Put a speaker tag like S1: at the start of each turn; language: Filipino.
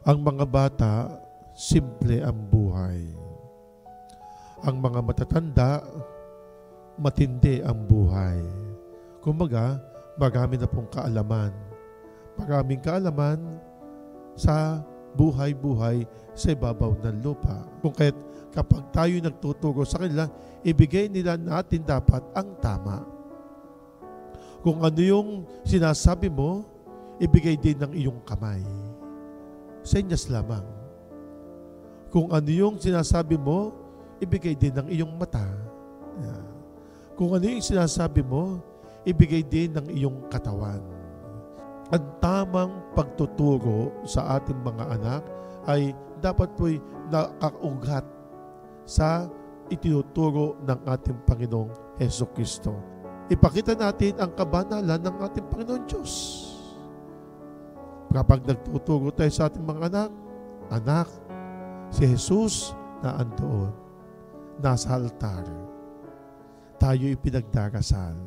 S1: Ang mga bata, simple ang buhay. Ang mga matatanda, matindi ang buhay. Kumbaga, marami na pong kaalaman. Maraming kaalaman sa buhay-buhay sa ibabaw ng lupa. Kung kaya't kapag tayo nagtuturo sa kanila, ibigay nila natin dapat ang tama. Kung ano yung sinasabi mo, ibigay din ng iyong kamay. Senyas lamang. Kung ano yung sinasabi mo, ibigay din ng iyong mata. Kung ano yung sinasabi mo, ibigay din ng iyong katawan. Ang tamang pagtuturo sa ating mga anak ay dapat po'y nakaugat sa itinuturo ng ating Panginoong Hesukristo. Ipakita natin ang kabanalan ng ating Panginoon Diyos. Kapag nagtuturo tayo sa ating mga anak, si Jesus na andoon, nasa altar. Tayo ipinagdarasal.